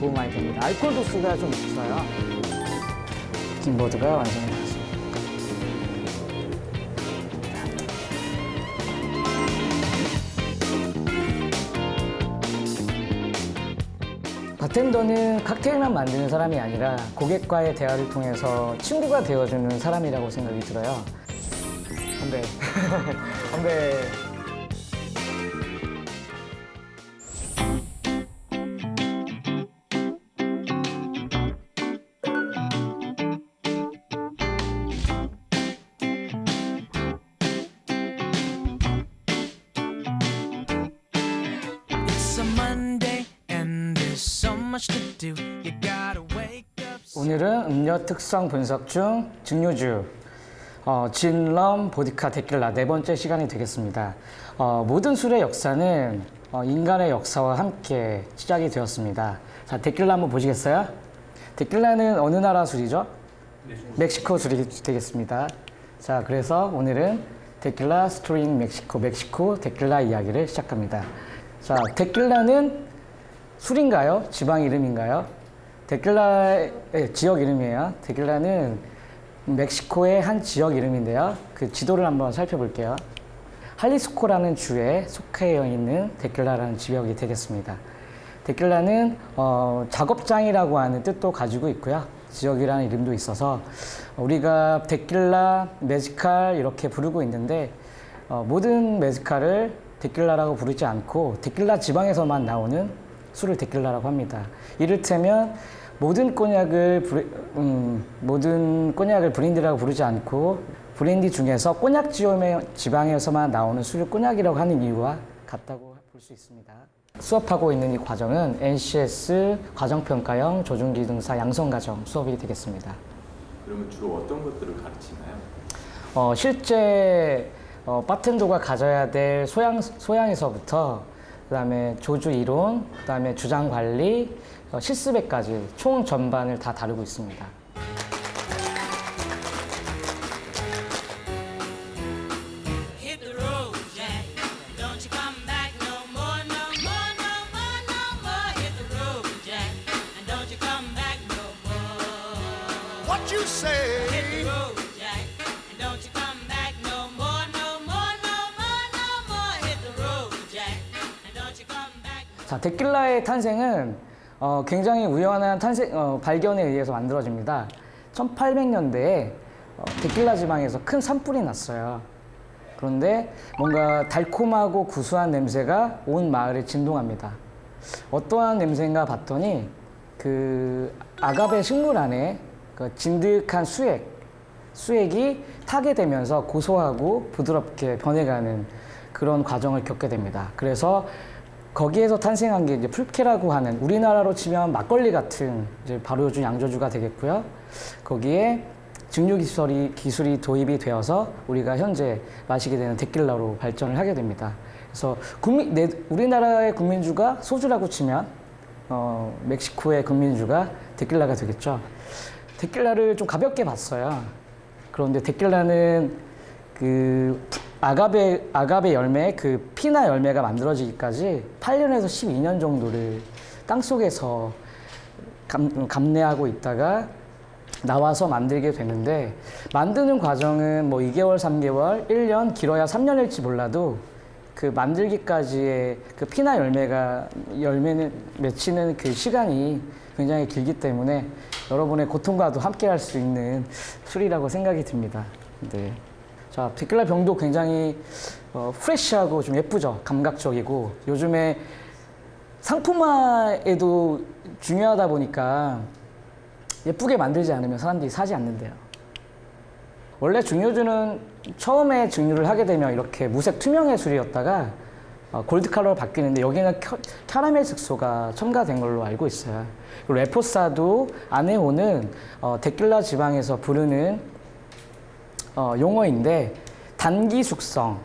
도움 많이 됩니다. 알코올 도수가 좀 있어요. 긴 보드가 완성이 되었습니다. 바텐더는 칵테일만 만드는 사람이 아니라 고객과의 대화를 통해서 친구가 되어주는 사람이라고 생각이 들어요. 건배. 건배. 오늘은 음료 특성 분석 중 증류주 진, 럼, 보드카, 데킬라 네 번째 시간이 되겠습니다. 모든 술의 역사는 인간의 역사와 함께 시작이 되었습니다. 자, 데킬라 한번 보시겠어요? 데킬라는 어느 나라 술이죠? 멕시코 술이 되겠습니다. 자, 그래서 오늘은 데킬라 스토리인 멕시코 데킬라 이야기를 시작합니다. 자, 데킬라는 술인가요? 지방 이름인가요? 데킬라의 지역 이름이에요. 데킬라는 멕시코의 한 지역 이름인데요. 그 지도를 한번 살펴볼게요. 할리스코라는 주에 속해 있는 데킬라라는 지역이 되겠습니다. 데킬라는 작업장이라고 하는 뜻도 가지고 있고요. 지역이라는 이름도 있어서 우리가 데킬라, 메지칼 이렇게 부르고 있는데 모든 메지칼을 데킬라라고 부르지 않고 데킬라 지방에서만 나오는 술을 데킬라라고 합니다. 이를테면 모든 꼬냑을 브랜디라고 부르지 않고 브랜디 중에서 꼬냑 지방에서만 나오는 술을 꼬냑이라고 하는 이유와 같다고 볼 수 있습니다. 수업하고 있는 이 과정은 NCS 과정평가형 조중기능사 양성과정 수업이 되겠습니다. 그러면 주로 어떤 것들을 가르치나요? 실제 바텐더가 가져야 될 소양에서부터 그다음에 조주 이론, 그다음에 주장 관리, 실습에까지 총 전반을 다 다루고 있습니다. 자, 데킬라의 탄생은 굉장히 우연한 발견에 의해서 만들어집니다. 1800년대에 데킬라 지방에서 큰 산불이 났어요. 그런데 뭔가 달콤하고 구수한 냄새가 온 마을을 진동합니다. 어떠한 냄새인가 봤더니 그 아가베 식물 안에 그 진득한 수액이 타게 되면서 고소하고 부드럽게 변해가는 그런 과정을 겪게 됩니다. 그래서 거기에서 탄생한 게 이제 풀케라고 하는 우리나라로 치면 막걸리 같은 이제 발효주, 양조주가 되겠고요. 거기에 증류 기술이 도입이 되어서 우리가 현재 마시게 되는 데킬라로 발전을 하게 됩니다. 그래서 우리나라의 국민주가 소주라고 치면 멕시코의 국민주가 데킬라가 되겠죠. 데킬라를 좀 가볍게 봤어요. 그런데 데킬라는 그 아가베 열매, 그 피나 열매가 만들어지기까지 8년에서 12년 정도를 땅속에서 감내하고 있다가 나와서 만들게 되는데, 만드는 과정은 뭐 2개월, 3개월, 1년, 길어야 3년일지 몰라도 그 만들기까지의 그 피나 열매는 맺히는 그 시간이 굉장히 길기 때문에 여러분의 고통과도 함께 할 수 있는 술이라고 생각이 듭니다. 네. 자, 데킬라 병도 굉장히 프레시하고 좀 예쁘죠. 감각적이고 요즘에 상품화에도 중요하다 보니까 예쁘게 만들지 않으면 사람들이 사지 않는데요. 원래 증류주는 처음에 증류를 하게 되면 이렇게 무색 투명의 술이었다가 골드 컬러로 바뀌는데 여기는 캐러멜 색소가 첨가된 걸로 알고 있어요. 그리고 레포사도 아네오는 데킬라 지방에서 부르는 용어인데 단기 숙성,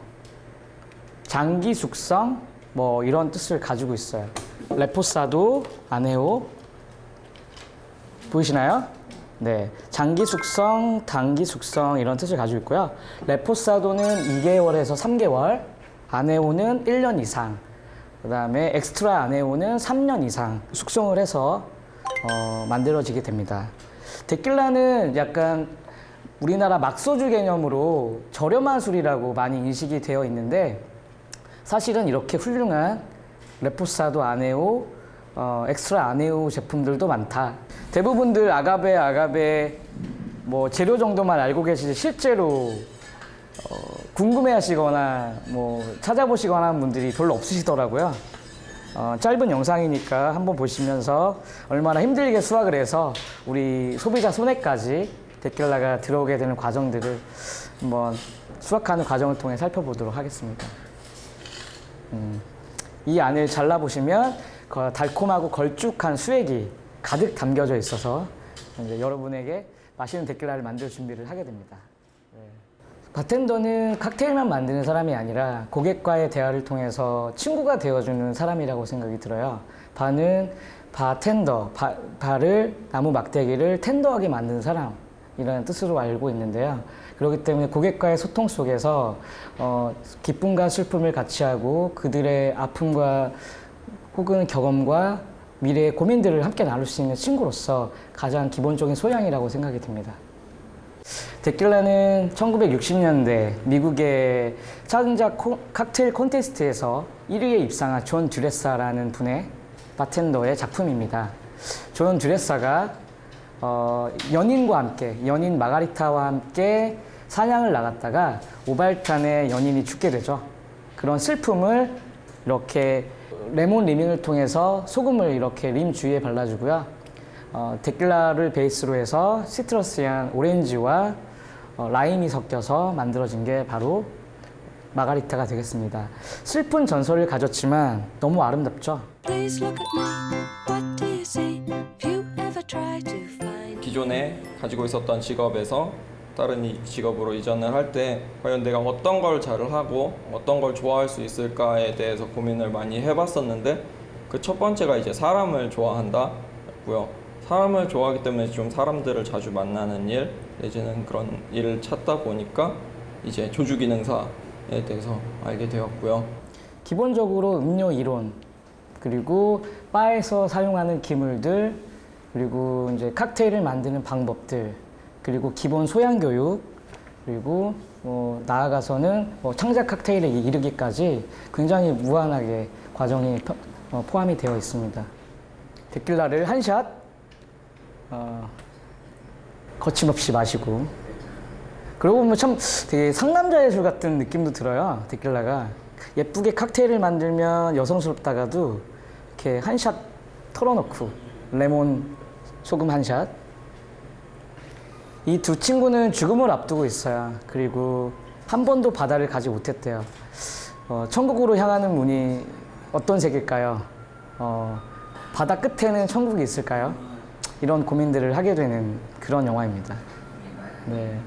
장기 숙성 뭐 이런 뜻을 가지고 있어요. 레포사도 아네오 보이시나요? 네, 장기 숙성, 단기 숙성 이런 뜻을 가지고 있고요. 레포사도는 2개월에서 3개월, 아네오는 1년 이상, 그 다음에 엑스트라 아네오는 3년 이상 숙성을 해서 만들어지게 됩니다. 데킬라는 약간 우리나라 막소주 개념으로 저렴한 술이라고 많이 인식이 되어 있는데 사실은 이렇게 훌륭한 레포사도 아네오, 엑스트라 아네오 제품들도 많다. 대부분들 아가베 뭐 재료 정도만 알고 계시지 실제로 궁금해하시거나 뭐 찾아보시거나 하는 분들이 별로 없으시더라고요. 짧은 영상이니까 한번 보시면서 얼마나 힘들게 수확을 해서 우리 소비자 손에까지 데킬라가 들어오게 되는 과정들을 한번 수확하는 과정을 통해 살펴보도록 하겠습니다. 이 안을 잘라보시면 달콤하고 걸쭉한 수액이 가득 담겨져 있어서 이제 여러분에게 맛있는 데킬라를 만들 준비를 하게 됩니다. 바텐더는 칵테일만 만드는 사람이 아니라 고객과의 대화를 통해서 친구가 되어주는 사람이라고 생각이 들어요. 바는 바텐더, 바를 나무 막대기를 텐더하게 만드는 사람이라는 뜻으로 알고 있는데요. 그렇기 때문에 고객과의 소통 속에서 기쁨과 슬픔을 같이 하고 그들의 아픔과 혹은 경험과 미래의 고민들을 함께 나눌 수 있는 친구로서 가장 기본적인 소양이라고 생각이 듭니다. 데킬라는 1960년대 미국의 창작 칵테일 콘테스트에서 1위에 입상한 존 듀레사라는 분의 바텐더의 작품입니다. 존 듀레사가 연인과 함께, 연인 마가리타와 함께 사냥을 나갔다가 오발탄에 연인이 죽게 되죠. 그런 슬픔을 이렇게 레몬 리밍을 통해서 소금을 이렇게 림 주위에 발라주고요. 데킬라를 베이스로 해서 시트러스한 오렌지와 라임이 섞여서 만들어진 게 바로 마가리타가 되겠습니다. 슬픈 전설을 가졌지만 너무 아름답죠? 기존에 가지고 있었던 직업에서 다른 직업으로 이전을 할 때 과연 내가 어떤 걸 잘을 하고 어떤 걸 좋아할 수 있을까에 대해서 고민을 많이 해봤었는데 그 첫 번째가 이제 사람을 좋아한다 였고요. 사람을 좋아하기 때문에 좀 사람들을 자주 만나는 일 내지는 그런 일을 찾다 보니까 이제 조주기능사에 대해서 알게 되었고요. 기본적으로 음료 이론, 그리고 바에서 사용하는 기물들, 그리고 이제 칵테일을 만드는 방법들, 그리고 기본 소양 교육, 그리고 나아가서는 창작 칵테일에 이르기까지 굉장히 무한하게 과정이 포함이 되어 있습니다. 데킬라를 한 샷 거침없이 마시고, 그러고 보면 참 되게 상남자 예술 같은 느낌도 들어요. 데킬라가 예쁘게 칵테일을 만들면 여성스럽다가도 이렇게 한 샷 털어놓고 레몬 소금 한 샷. 이 두 친구는 죽음을 앞두고 있어요. 그리고 한 번도 바다를 가지 못했대요. 천국으로 향하는 문이 어떤 색일까요? 바다 끝에는 천국이 있을까요? 이런 고민들을 하게 되는 그런 영화입니다. 네.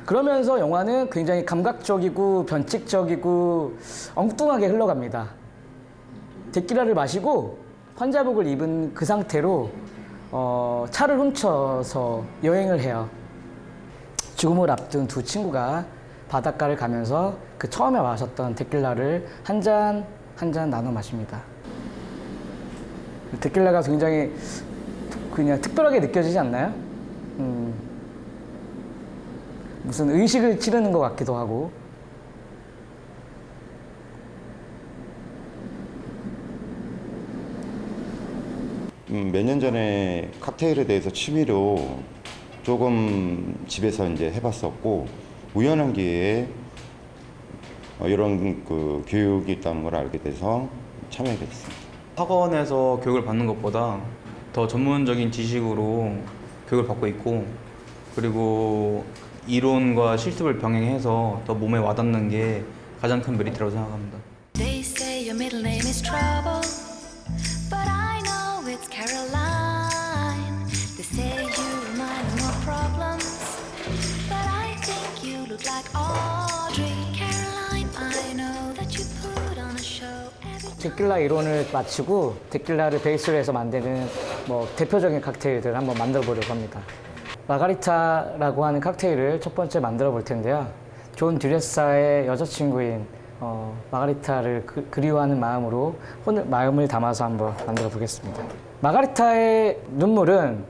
그러면서 영화는 굉장히 감각적이고 변칙적이고 엉뚱하게 흘러갑니다. 데킬라를 마시고 환자복을 입은 그 상태로 차를 훔쳐서 여행을 해요. 죽음을 앞둔 두 친구가 바닷가를 가면서 그 처음에 마셨던 데킬라를 한 잔 한 잔 나눠 마십니다. 데킬라가 굉장히 그냥 특별하게 느껴지지 않나요? 무슨 의식을 치르는 것 같기도 하고. 몇 년 전에 칵테일에 대해서 취미로 조금 집에서 이제 해봤었고 우연한 기회에 이런 그 교육이 있다는 걸 알게 돼서 참여하게 됐습니다. 학원에서 교육을 받는 것보다 더 전문적인 지식으로 교육을 받고 있고, 그리고 이론과 실습을 병행해서 더 몸에 와닿는 게 가장 큰 메리트라고 생각합니다. They say your middle name is trouble, but I know it's Caroline. They say you remind them of problems, but I think you look like Audrey. Caroline, I know that you put on a show every time. 데킬라 이론을 마치고 데킬라를 베이스로 해서 만드는 대표적인 칵테일들을 한번 만들어 보려고 합니다. 마가리타라고 하는 칵테일을 첫 번째 만들어 볼 텐데요. 존 듀레사의 여자친구인 마가리타를 그리워하는 마음으로 마음을 담아서 한번 만들어 보겠습니다. 마가리타의 눈물은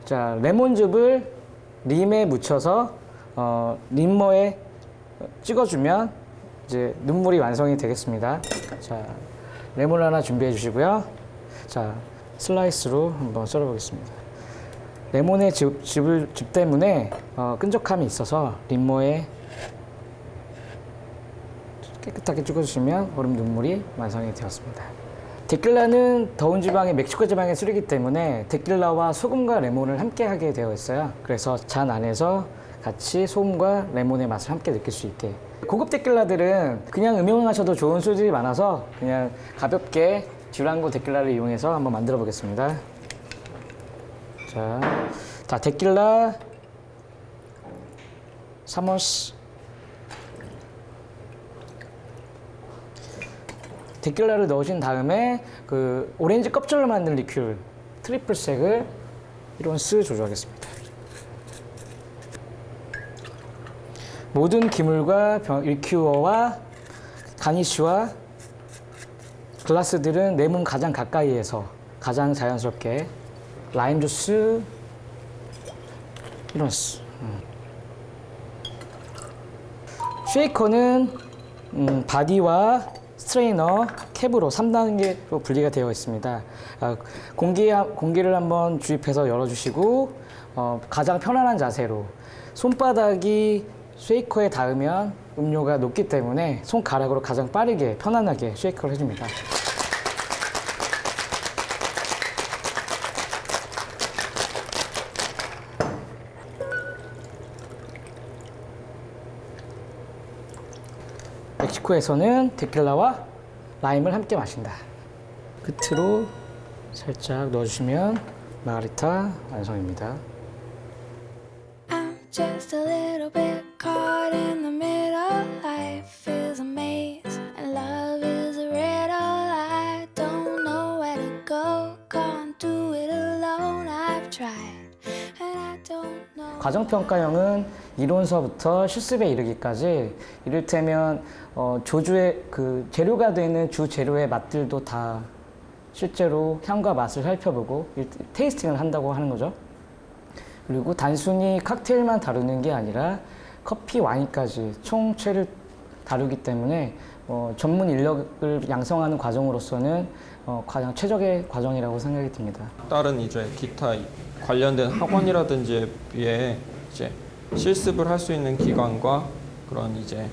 자, 레몬즙을 림에 묻혀서 림머에 찍어주면 이제 눈물이 완성이 되겠습니다. 자, 레몬 하나 준비해 주시고요. 자, 슬라이스로 한번 썰어 보겠습니다. 레몬의 즙 때문에 끈적함이 있어서 림머에 깨끗하게 찍어주시면 얼음 눈물이 완성이 되었습니다. 데킬라는 더운 지방의 멕시코 지방의 술이기 때문에 데킬라와 소금과 레몬을 함께 하게 되어 있어요. 그래서 잔 안에서 같이 소금과 레몬의 맛을 함께 느낄 수 있게. 고급 데킬라들은 그냥 음용하셔도 좋은 술들이 많아서 그냥 가볍게 듀랑고 데킬라를 이용해서 한번 만들어 보겠습니다. 자, 데킬라 사모스. 데킬라를 넣으신 다음에 그 오렌지 껍질로 만든 리큐르 트리플색을 1온스 조조하겠습니다. 모든 기물과 리큐어와 가니쉬와 글라스들은 내 몸 가장 가까이에서 가장 자연스럽게 라임 주스 1온스. 쉐이커는 바디와 스트레이너, 캡으로 3단계로 분리가 되어 있습니다. 공기를 한번 주입해서 열어주시고 가장 편안한 자세로 손바닥이 쉐이커에 닿으면 음료가 녹기 때문에 손가락으로 가장 빠르게 편안하게 쉐이커를 해줍니다. 멕시코에서는 데킬라와 라임을 함께 마신다. 끝으로 살짝 넣어주시면 마가리타 완성입니다. I'm just a little bit caught in the middle. Life is a maze and love is a riddle. I don't know where to go, can't do it alone. I've tried and I don't know. 과정평가형은 이론서부터 실습에 이르기까지 이를테면 조주의 그 재료가 되는 주 재료의 맛들도 다 실제로 향과 맛을 살펴보고 테이스팅을 한다고 하는 거죠. 그리고 단순히 칵테일만 다루는 게 아니라 커피, 와인까지 총체를 다루기 때문에 전문 인력을 양성하는 과정으로서는 가장 최적의 과정이라고 생각이 듭니다. 다른 이제 기타 관련된 학원이라든지에 비해 이제 실습을 할 수 있는 기관과 그런 이제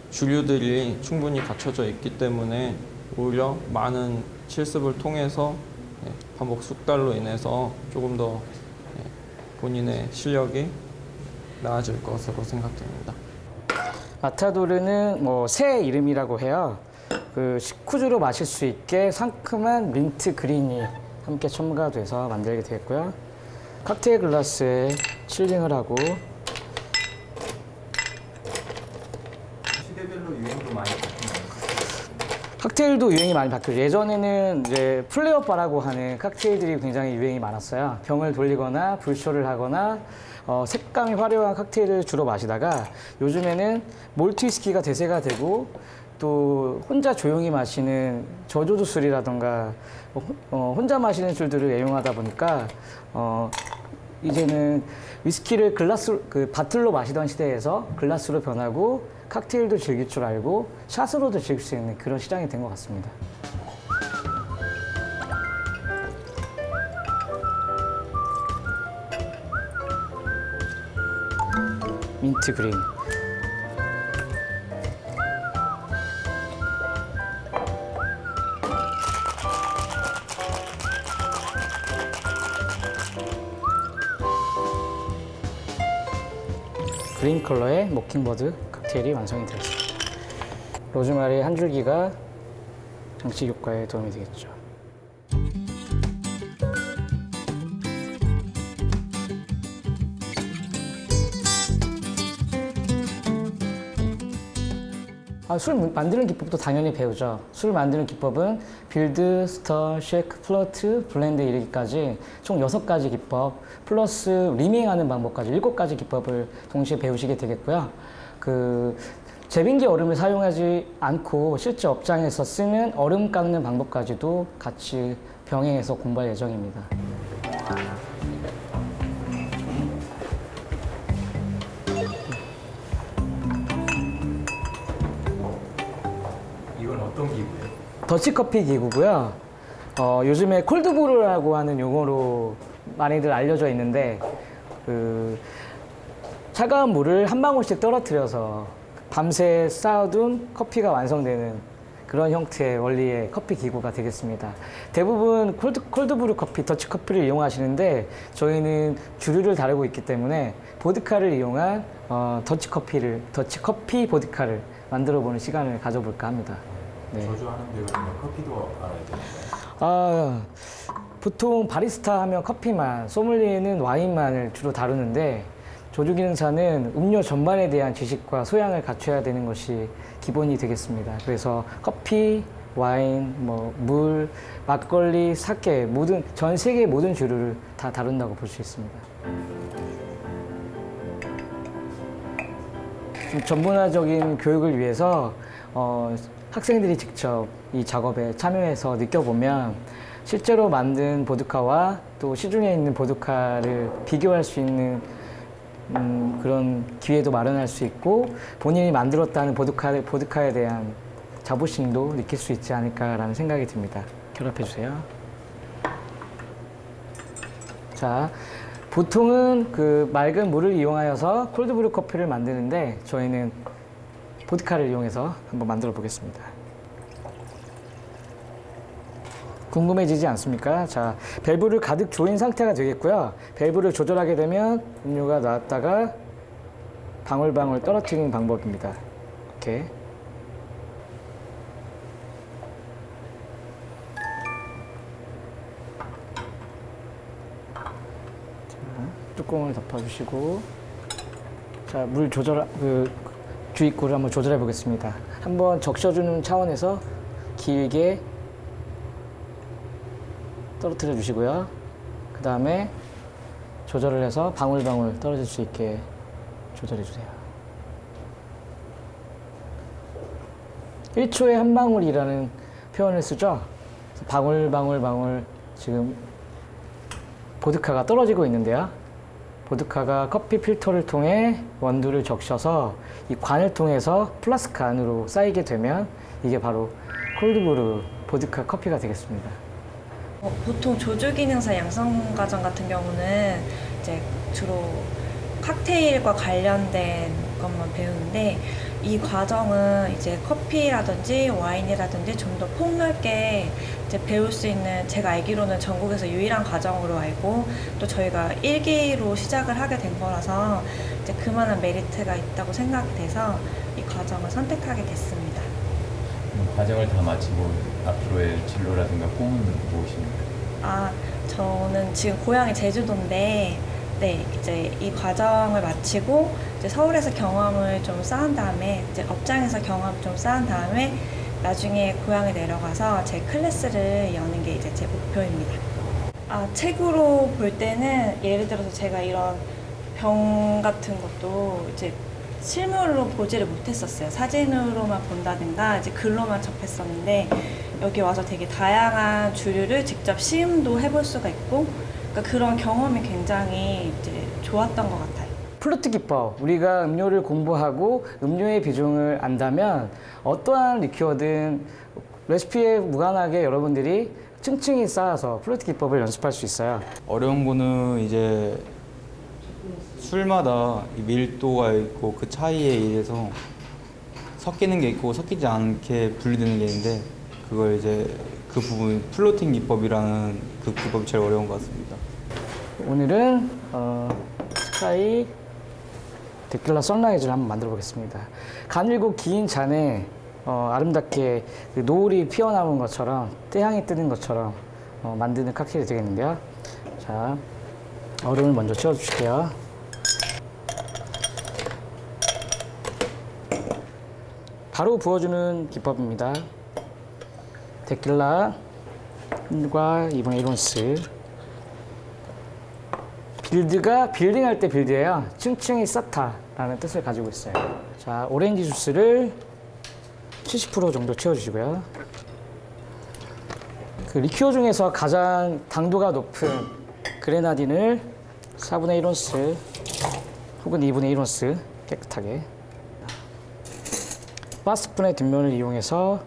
주류들이 충분히 갖춰져 있기 때문에 오히려 많은 실습을 통해서 반복 숙달로 인해서 조금 더 본인의 실력이 나아질 것으로 생각됩니다. 마타도르는 새 이름이라고 해요. 그 식후주로 마실 수 있게 상큼한 민트 그린이 함께 첨가돼서 만들게 되었고요. 칵테일 글라스에 칠링을 하고 시대별로 유행도 많이 바뀌나요? 칵테일도 유행이 많이 바뀌었죠. 예전에는 이제 플레어바라고 하는 칵테일들이 굉장히 유행이 많았어요. 병을 돌리거나 불쇼를 하거나 색감이 화려한 칵테일을 주로 마시다가 요즘에는 몰트 위스키가 대세가 되고 또 혼자 조용히 마시는 저조도 술이라던가 혼자 마시는 술들을 애용하다 보니까 이제는 위스키를 바틀로 마시던 시대에서 글라스로 변하고 칵테일도 즐길 줄 알고 샷으로도 즐길 수 있는 그런 시장이 된 것 같습니다. 민트 그린. 그린 컬러의 모킹버드 칵테일이 완성이 되었습니다. 로즈마리 한 줄기가 장식 효과에 도움이 되겠죠. 술 만드는 기법도 당연히 배우죠. 술 만드는 기법은 빌드, 스터, 쉐이크, 플러트, 블렌드 이르기까지 총 6가지 기법 플러스 리밍하는 방법까지 7가지 기법을 동시에 배우시게 되겠고요. 제빙기 얼음을 사용하지 않고 실제 업장에서 쓰는 얼음 깎는 방법까지도 같이 병행해서 공부할 예정입니다. 이건 어떤 기구예요? 더치커피 기구고요. 요즘에 콜드브루라고 하는 용어로 많이들 알려져 있는데 그 차가운 물을 한 방울씩 떨어뜨려서 밤새 쌓아둔 커피가 완성되는 그런 형태의 원리의 커피 기구가 되겠습니다. 대부분 콜드브루 커피, 더치커피를 이용하시는데 저희는 주류를 다루고 있기 때문에 보드카를 이용한 더치커피 보드카를 만들어보는 시간을 가져볼까 합니다. 네. 저주하는데 그러면 커피도 알아야 되나요? 보통 바리스타 하면 커피만, 소믈리에는 와인만을 주로 다루는데 조주기능사는 음료 전반에 대한 지식과 소양을 갖춰야 되는 것이 기본이 되겠습니다. 그래서 커피, 와인, 물, 막걸리, 사케 전 세계 모든 주류를 다 다룬다고 볼 수 있습니다. 좀 전문화적인 교육을 위해서 학생들이 직접 이 작업에 참여해서 느껴보면 실제로 만든 보드카와 또 시중에 있는 보드카를 비교할 수 있는 그런 기회도 마련할 수 있고 본인이 만들었다는 보드카에 대한 자부심도 느낄 수 있지 않을까라는 생각이 듭니다. 결합해 주세요. 자, 보통은 그 맑은 물을 이용하여서 콜드브루 커피를 만드는데 저희는 보드카를 이용해서 한번 만들어 보겠습니다. 궁금해지지 않습니까? 자, 밸브를 가득 조인 상태가 되겠고요. 밸브를 조절하게 되면 음료가 나왔다가 방울방울 떨어뜨리는 방법입니다. 이렇게. 자, 뚜껑을 덮어주시고, 자, 물 주입구를 한번 조절해 보겠습니다. 한번 적셔주는 차원에서 길게 떨어뜨려 주시고요. 그 다음에 조절을 해서 방울방울 떨어질 수 있게 조절해 주세요. 1초에 한 방울이라는 표현을 쓰죠. 방울 지금 보드카가 떨어지고 있는데요. 보드카가 커피 필터를 통해 원두를 적셔서 이 관을 통해서 플라스크 안으로 쌓이게 되면 이게 바로 콜드브루 보드카 커피가 되겠습니다. 보통 조주기능사 양성과정 같은 경우는 이제 주로 칵테일과 관련된 것만 배우는데 이 과정은 이제 커피라든지 와인이라든지 좀 더 폭넓게 이제 배울 수 있는, 제가 알기로는 전국에서 유일한 과정으로 알고 또 저희가 1기로 시작을 하게 된 거라서 이제 그만한 메리트가 있다고 생각이 돼서 이 과정을 선택하게 됐습니다. 과정을 다 마치고 앞으로의 진로라든가 꿈은 무엇입니까? 저는 지금 고향이 제주도인데, 네, 이제 이 과정을 마치고 이제 서울에서 경험을 좀 쌓은 다음에 이제 업장에서 경험 좀 쌓은 다음에 나중에 고향에 내려가서 제 클래스를 여는 게 이제 제 목표입니다. 책으로 볼 때는 예를 들어서 제가 이런 병 같은 것도 이제 실물로 보지를 못했었어요. 사진으로만 본다든가 이제 글로만 접했었는데 여기 와서 되게 다양한 주류를 직접 시음도 해볼 수가 있고, 그러니까 그런 경험이 굉장히 이제 좋았던 것 같아요. 플루트 기법, 우리가 음료를 공부하고 음료의 비중을 안다면 어떠한 리큐어든 레시피에 무관하게 여러분들이 층층이 쌓아서 플루트 기법을 연습할 수 있어요. 어려운 거는 이제 술마다 이 밀도가 있고 그 차이에 의해서 섞이는 게 있고 섞이지 않게 분리되는 게 있는데, 그걸 이제 그 부분 플로팅 기법이라는 그 기법이 제일 어려운 것 같습니다. 오늘은 스카이 데킬라 선라이즈를 한번 만들어 보겠습니다. 가늘고 긴 잔에 아름답게 그 노을이 피어나온 것처럼 태양이 뜨는 것처럼 만드는 칵테일이 되겠는데요. 자, 얼음을 먼저 채워주실게요. 바로 부어주는 기법입니다. 데킬라과 2분의 1온스. 빌드가 빌딩할 때 빌드예요. 층층이 쌓다라는 뜻을 가지고 있어요. 자, 오렌지 주스를 70% 정도 채워주시고요. 그 리큐어 중에서 가장 당도가 높은 그레나딘을 4분의 1온스 혹은 2분의 1온스 깨끗하게 바스푼의 뒷면을 이용해서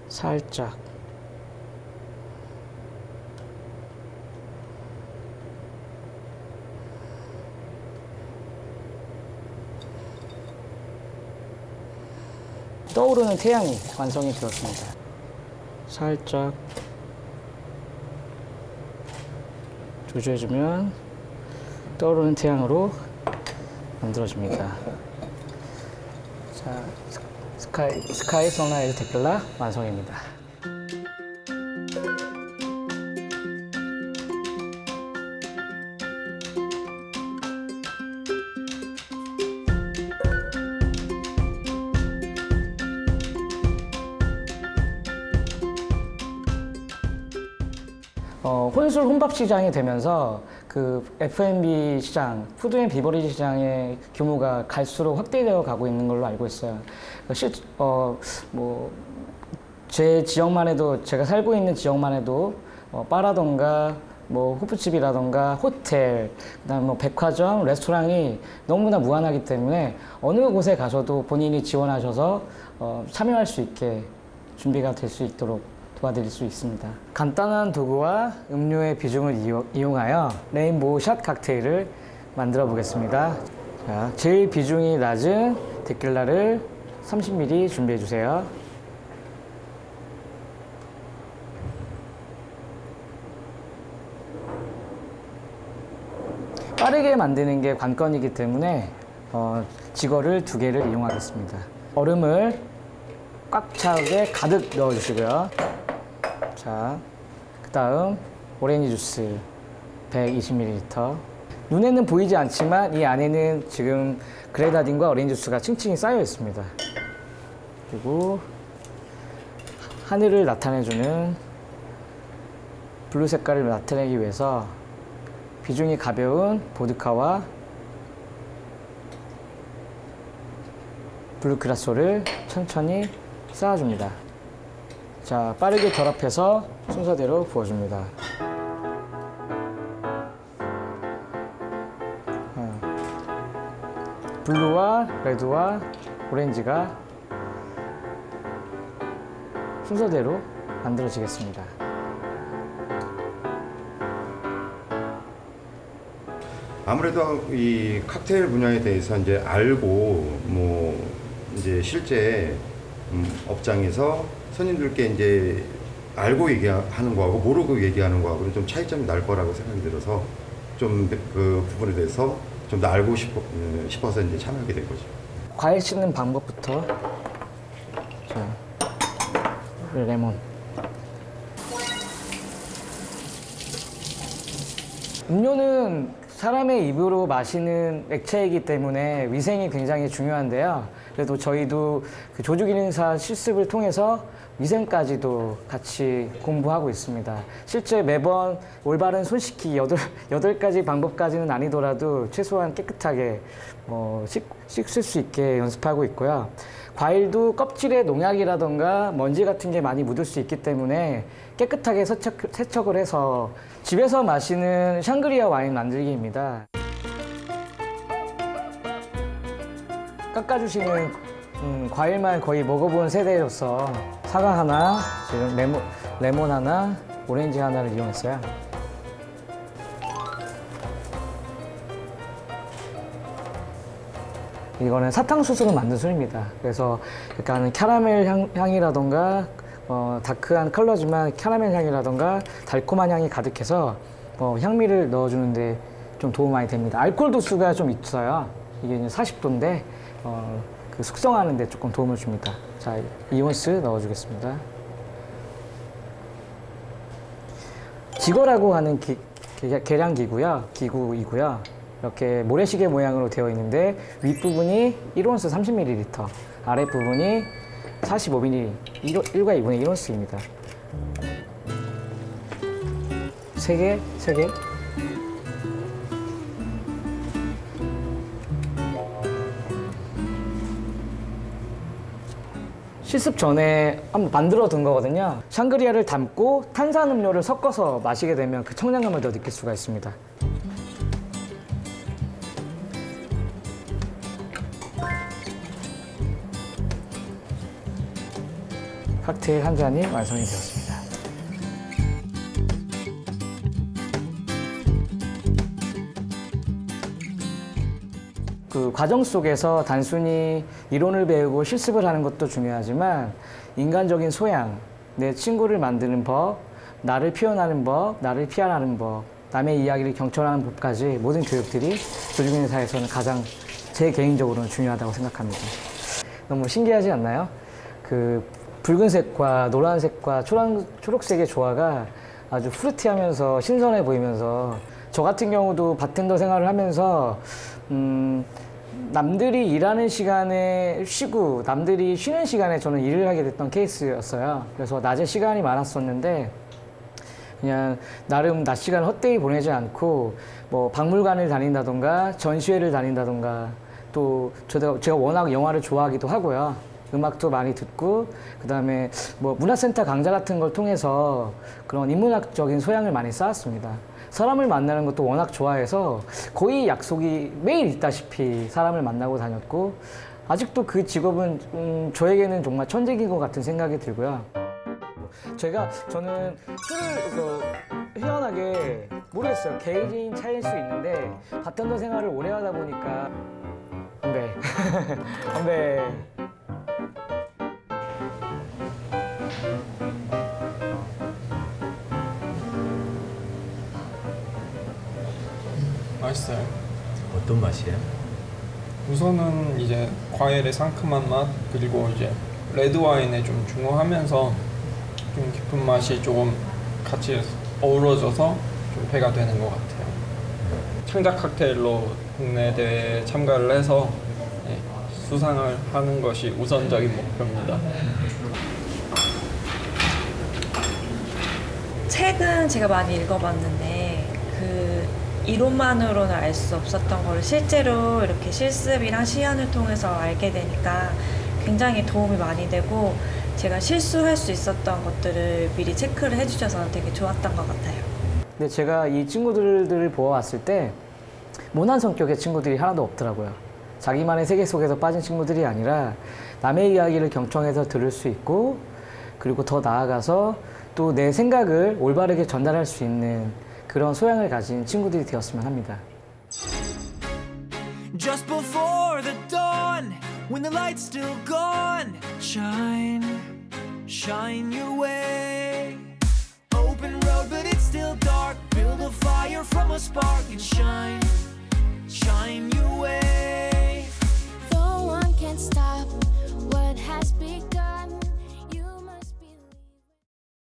살짝 떠오르는 태양이 완성이 되었습니다. 살짝 조져주면 떠오르는 태양으로 만들어집니다. 자, 스카이 선라이즈 데킬라 완성입니다. 혼술 혼밥 시장이 되면서 그 F&B 시장, 푸드 앤 비버리지 시장의 규모가 갈수록 확대되어 가고 있는 걸로 알고 있어요. 제 지역만 해도, 제가 살고 있는 지역만 해도 바라던가 뭐 호프집이라던가 호텔, 그다음 뭐 백화점, 레스토랑이 너무나 무한하기 때문에 어느 곳에 가셔도 본인이 지원하셔서 참여할 수 있게 준비가 될 수 있도록 도와드릴 수 있습니다. 간단한 도구와 음료의 비중을 이용하여 레인보우 샷 칵테일을 만들어 보겠습니다. 자, 제일 비중이 낮은 데킬라를 30ml 준비해 주세요. 빠르게 만드는 게 관건이기 때문에 지거를 2개를 이용하겠습니다. 얼음을 꽉 차게 가득 넣어주시고요. 자, 그 다음 오렌지 주스 120ml. 눈에는 보이지 않지만 이 안에는 지금 그레나딘과 오렌지 주스가 층층이 쌓여 있습니다. 그리고 하늘을 나타내주는 블루 색깔을 나타내기 위해서 비중이 가벼운 보드카와 블루 크라소를 천천히 쌓아줍니다. 자, 빠르게 결합해서 순서대로 부어줍니다. 블루와 레드와 오렌지가 순서대로 만들어지겠습니다. 아무래도 이 칵테일 분야에 대해서 이제 알고 뭐 이제 실제 업장에서 손님들께 이제 알고 얘기하는 거하고 모르고 얘기하는 거하고는 좀 차이점이 날 거라고 생각이 들어서 좀 그 부분에 대해서 좀 더 알고 싶어서 이제 참여하게 된 거죠. 과일 씻는 방법부터. 자, 레몬. 음료는 사람의 입으로 마시는 액체이기 때문에 위생이 굉장히 중요한데요. 그래도 저희도 그 조직인사 실습을 통해서 위생까지도 같이 공부하고 있습니다. 실제 매번 올바른 손 씻기 8가지 방법까지는 아니더라도 최소한 깨끗하게 씻을 수 있게 연습하고 있고요. 과일도 껍질에 농약이라던가 먼지 같은 게 많이 묻을 수 있기 때문에 깨끗하게 세척을 해서 집에서 마시는 샹그리아 와인 만들기입니다. 깎아주시는 과일만 거의 먹어본 세대로서 사과 하나, 지금 레몬 하나, 오렌지 하나를 이용했어요. 이거는 사탕수수로 만든 술입니다. 그래서 약간 캐러멜 향이라던가 다크한 컬러지만 캐러멜 향이라던가 달콤한 향이 가득해서 향미를 넣어주는데 좀 도움 많이 됩니다. 알코올 도수가 좀 있어요. 이게 40도인데 그 숙성하는 데 조금 도움을 줍니다. 자, 2온스 넣어주겠습니다. 지거라고 하는 계량기구고요. 기구이고요. 이렇게 모래시계 모양으로 되어 있는데 윗부분이 1온스 30ml, 아랫부분이 45ml, 1과 2분의 1온스입니다. 3개. 실습 전에 한번 만들어 둔 거거든요. 샹그리아를 담고 탄산음료를 섞어서 마시게 되면 그 청량감을 더 느낄 수가 있습니다. 칵테일 한 잔이 완성이 되었습니다. 그 과정 속에서 단순히 이론을 배우고 실습을 하는 것도 중요하지만 인간적인 소양, 내 친구를 만드는 법, 나를 표현하는 법, 나를 피하는 법, 남의 이야기를 경청하는 법까지 모든 교육들이 조직인사에서는 가장 제 개인적으로는 중요하다고 생각합니다. 너무 신기하지 않나요? 그 붉은색과 노란색과 초록색의 조화가 아주 프루티하면서 신선해 보이면서 저 같은 경우도 바텐더 생활을 하면서 남들이 일하는 시간에 쉬고 남들이 쉬는 시간에 저는 일을 하게 됐던 케이스였어요. 그래서 낮에 시간이 많았었는데 그냥 나름 낮 시간을 헛되이 보내지 않고 뭐 박물관을 다닌다던가 전시회를 다닌다던가 또 제가 워낙 영화를 좋아하기도 하고요. 음악도 많이 듣고 그다음에 뭐 문화센터 강좌 같은 걸 통해서 그런 인문학적인 소양을 많이 쌓았습니다. 사람을 만나는 것도 워낙 좋아해서 거의 약속이 매일 있다시피 사람을 만나고 다녔고 아직도 그 직업은 저에게는 정말 천직인 것 같은 생각이 들고요. 저는 술을 희한하게 모르겠어요. 개인 차이일 수 있는데 바텐더 생활을 오래 하다 보니까 건배 건배. 맛있어요. 어떤 맛이에요? 우선은 이제 과일의 상큼한 맛 그리고 이제 레드 와인에 좀 중화하면서 좀 깊은 맛이 조금 같이 어우러져서 좀 배가 되는 것 같아요. 창작 칵테일로 국내 대회에 참가를 해서 수상을 하는 것이 우선적인 목표입니다. 책은 제가 많이 읽어봤는데 그 이론만으로는 알 수 없었던 거를 실제로 이렇게 실습이랑 시연을 통해서 알게 되니까 굉장히 도움이 많이 되고 제가 실수할 수 있었던 것들을 미리 체크를 해주셔서 되게 좋았던 것 같아요. 근데 제가 이 친구들을 보아왔을 때 모난 성격의 친구들이 하나도 없더라고요. 자기만의 세계 속에서 빠진 친구들이 아니라 남의 이야기를 경청해서 들을 수 있고 그리고 더 나아가서 또 내 생각을 올바르게 전달할 수 있는 그런 소양을 가진 친구들이 되었으면 합니다. Just before the dawn, when the light's still gone, shine, shine your way. Open road, but it's still dark. Build a fire from a spark and shine, shine your way. No one can stop what has begun.